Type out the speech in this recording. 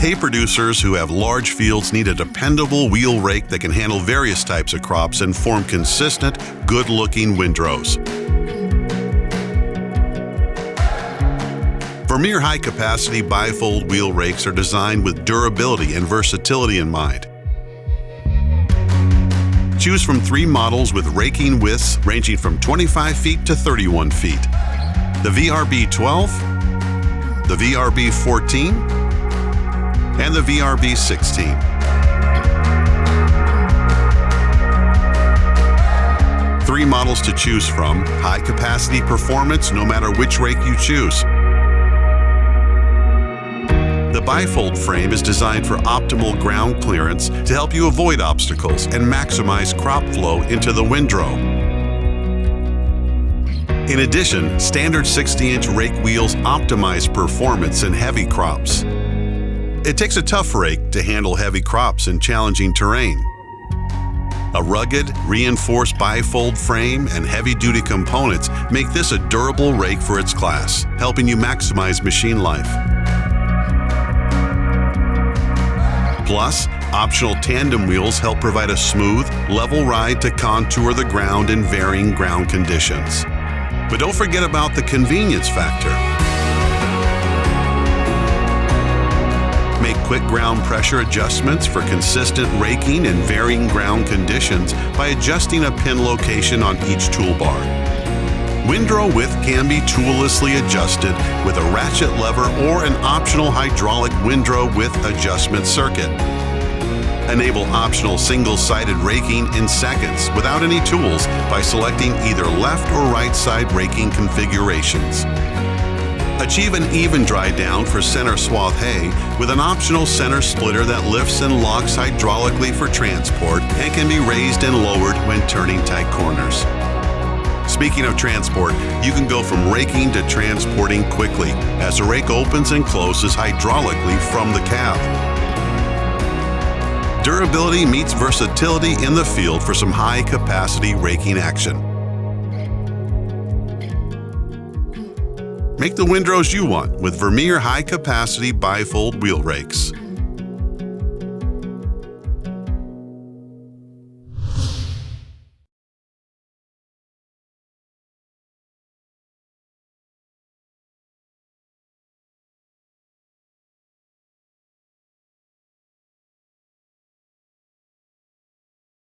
Hay producers who have large fields need a dependable wheel rake that can handle various types of crops and form consistent, good-looking windrows. Vermeer high-capacity bifold wheel rakes are designed with durability and versatility in mind. Choose from 3 models with raking widths ranging from 25 feet to 31 feet. The VRB12, the VRB14, and the VRB16. Three models to choose from, high-capacity performance no matter which rake you choose. The bifold frame is designed for optimal ground clearance to help you avoid obstacles and maximize crop flow into the windrow. In addition, standard 60-inch rake wheels optimize performance in heavy crops. It takes a tough rake to handle heavy crops in challenging terrain. A rugged, reinforced bifold frame and heavy-duty components make this a durable rake for its class, helping you maximize machine life. Plus, optional tandem wheels help provide a smooth, level ride to contour the ground in varying ground conditions. But don't forget about the convenience factor. Make quick ground pressure adjustments for consistent raking in varying ground conditions by adjusting a pin location on each toolbar. Windrow width can be toollessly adjusted with a ratchet lever or an optional hydraulic windrow width adjustment circuit. Enable optional single-sided raking in seconds without any tools by selecting either left or right side raking configurations. Achieve an even dry down for center swath hay with an optional center splitter that lifts and locks hydraulically for transport and can be raised and lowered when turning tight corners. Speaking of transport, you can go from raking to transporting quickly as the rake opens and closes hydraulically from the cab. Durability meets versatility in the field for some high-capacity raking action. Make the windrows you want with Vermeer high-capacity bifold wheel rakes.